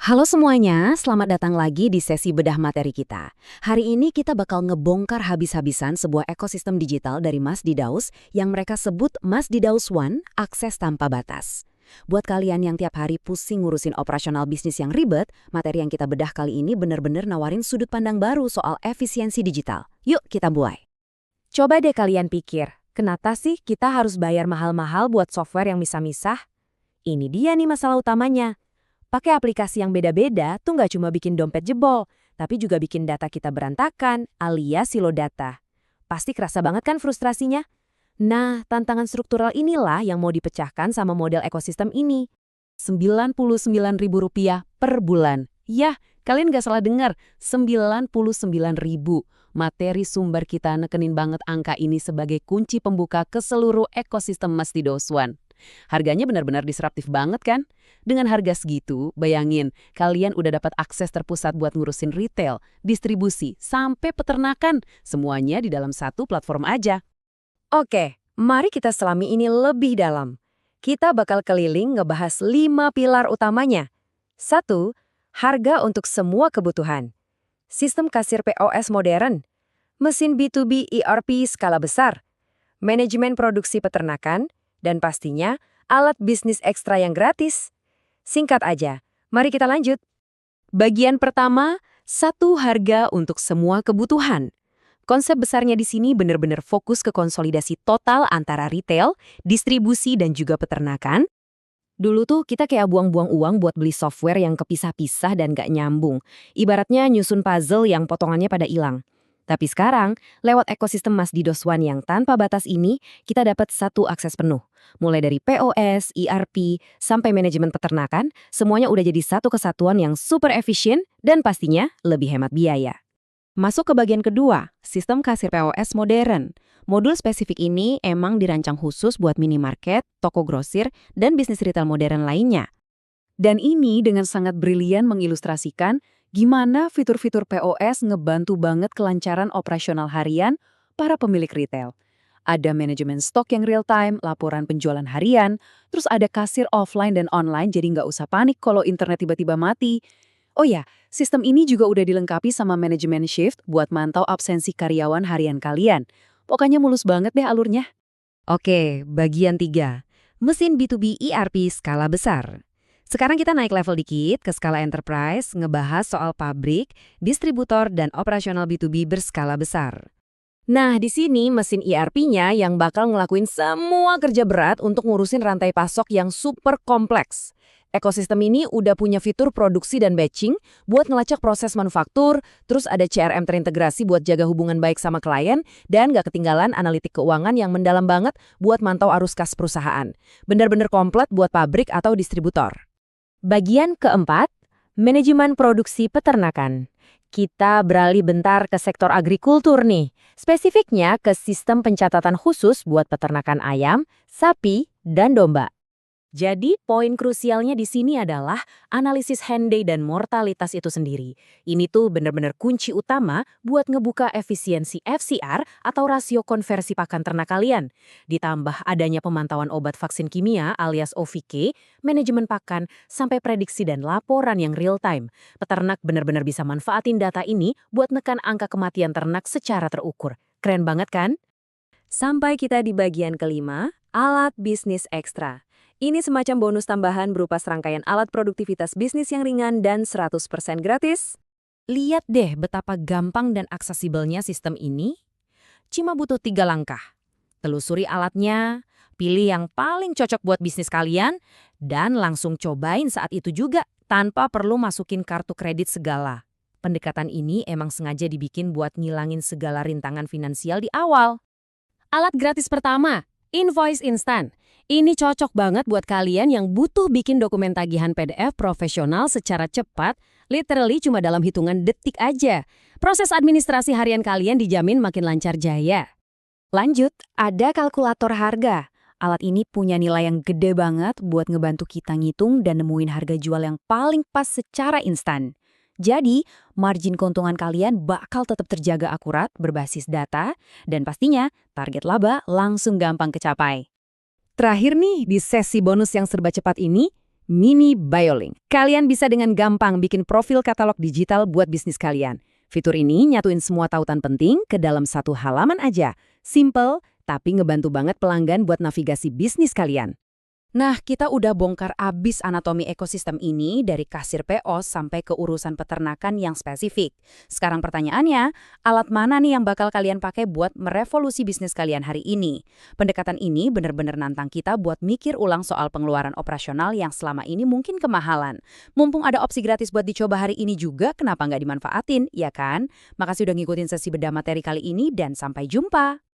Halo semuanya, selamat datang lagi di sesi bedah materi kita. Hari ini kita bakal ngebongkar habis-habisan sebuah ekosistem digital dari Masdidaus yang mereka sebut Masdidaus One, akses tanpa batas. Buat kalian yang tiap hari pusing ngurusin operasional bisnis yang ribet, materi yang kita bedah kali ini bener-bener nawarin sudut pandang baru soal efisiensi digital. Yuk kita mulai. Coba deh kalian pikir, kenapa sih kita harus bayar mahal-mahal buat software yang misah-misah? Ini dia nih masalah utamanya. Pakai aplikasi yang beda-beda tuh nggak cuma bikin dompet jebol, tapi juga bikin data kita berantakan alias silo data. Pasti kerasa banget kan frustrasinya? Nah, tantangan struktural inilah yang mau dipecahkan sama model ekosistem ini. Rp99.000 per bulan. Yah, kalian gak salah dengar, 99.000. Materi sumber kita nekenin banget angka ini sebagai kunci pembuka ke seluruh ekosistem Masdidaus One. Harganya benar-benar disruptif banget kan? Dengan harga segitu, bayangin, kalian udah dapat akses terpusat buat ngurusin retail, distribusi, sampai peternakan. Semuanya di dalam satu platform aja. Oke, mari kita selami ini lebih dalam. Kita bakal keliling ngebahas 5 pilar utamanya. 1. Harga untuk semua kebutuhan. Sistem kasir POS modern. Mesin B2B ERP skala besar. Manajemen produksi peternakan. Dan pastinya, alat bisnis ekstra yang gratis. Singkat aja, mari kita lanjut. Bagian pertama, satu harga untuk semua kebutuhan. Konsep besarnya di sini benar-benar fokus ke konsolidasi total antara retail, distribusi, dan juga peternakan. Dulu tuh kita kayak buang-buang uang buat beli software yang kepisah-pisah dan gak nyambung. Ibaratnya nyusun puzzle yang potongannya pada hilang. Tapi sekarang, lewat ekosistem Masdidaus One yang tanpa batas ini, kita dapat satu akses penuh. Mulai dari POS, ERP, sampai manajemen peternakan, semuanya udah jadi satu kesatuan yang super efisien dan pastinya lebih hemat biaya. Masuk ke bagian kedua, sistem kasir POS modern. Modul spesifik ini emang dirancang khusus buat minimarket, toko grosir, dan bisnis retail modern lainnya. Dan ini dengan sangat brilian mengilustrasikan gimana fitur-fitur POS ngebantu banget kelancaran operasional harian para pemilik retail. Ada manajemen stok yang real-time, laporan penjualan harian, terus ada kasir offline dan online jadi nggak usah panik kalau internet tiba-tiba mati. Oh ya, sistem ini juga udah dilengkapi sama manajemen shift buat mantau absensi karyawan harian kalian. Pokoknya mulus banget deh alurnya. Oke, bagian 3. Mesin B2B ERP skala besar. Sekarang kita naik level dikit ke skala enterprise, ngebahas soal pabrik, distributor, dan operasional B2B berskala besar. Nah, di sini mesin ERP-nya yang bakal ngelakuin semua kerja berat untuk ngurusin rantai pasok yang super kompleks. Ekosistem ini udah punya fitur produksi dan batching buat ngelacak proses manufaktur, terus ada CRM terintegrasi buat jaga hubungan baik sama klien, dan gak ketinggalan analitik keuangan yang mendalam banget buat mantau arus kas perusahaan. Bener-bener komplit buat pabrik atau distributor. Bagian keempat, manajemen produksi peternakan. Kita beralih bentar ke sektor agrikultur nih. Spesifiknya ke sistem pencatatan khusus buat peternakan ayam, sapi, dan domba. Jadi, poin krusialnya di sini adalah analisis Henday dan mortalitas itu sendiri. Ini tuh benar-benar kunci utama buat ngebuka efisiensi FCR atau rasio konversi pakan ternak kalian. Ditambah adanya pemantauan obat vaksin kimia alias OVK, manajemen pakan, sampai prediksi dan laporan yang real-time. Peternak benar-benar bisa manfaatin data ini buat nekan angka kematian ternak secara terukur. Keren banget kan? Sampai kita di bagian kelima, alat bisnis ekstra. Ini semacam bonus tambahan berupa serangkaian alat produktivitas bisnis yang ringan dan 100% gratis. Lihat deh betapa gampang dan aksesibelnya sistem ini. Cuma butuh 3 langkah. Telusuri alatnya, pilih yang paling cocok buat bisnis kalian, dan langsung cobain saat itu juga tanpa perlu masukin kartu kredit segala. Pendekatan ini emang sengaja dibikin buat ngilangin segala rintangan finansial di awal. Alat gratis pertama, Invoice Instant. Ini cocok banget buat kalian yang butuh bikin dokumen tagihan PDF profesional secara cepat, literally cuma dalam hitungan detik aja. Proses administrasi harian kalian dijamin makin lancar jaya. Lanjut, ada kalkulator harga. Alat ini punya nilai yang gede banget buat ngebantu kita ngitung dan nemuin harga jual yang paling pas secara instan. Jadi, margin keuntungan kalian bakal tetap terjaga akurat berbasis data, dan pastinya target laba langsung gampang kecapai. Terakhir nih, di sesi bonus yang serba cepat ini, Mini Biolink. Kalian bisa dengan gampang bikin profil katalog digital buat bisnis kalian. Fitur ini nyatuin semua tautan penting ke dalam satu halaman aja. Simple, tapi ngebantu banget pelanggan buat navigasi bisnis kalian. Nah, kita udah bongkar abis anatomi ekosistem ini dari kasir POS sampai ke urusan peternakan yang spesifik. Sekarang pertanyaannya, alat mana nih yang bakal kalian pakai buat merevolusi bisnis kalian hari ini? Pendekatan ini benar-benar nantang kita buat mikir ulang soal pengeluaran operasional yang selama ini mungkin kemahalan. Mumpung ada opsi gratis buat dicoba hari ini juga, kenapa nggak dimanfaatin, ya kan? Makasih udah ngikutin sesi bedah materi kali ini dan sampai jumpa!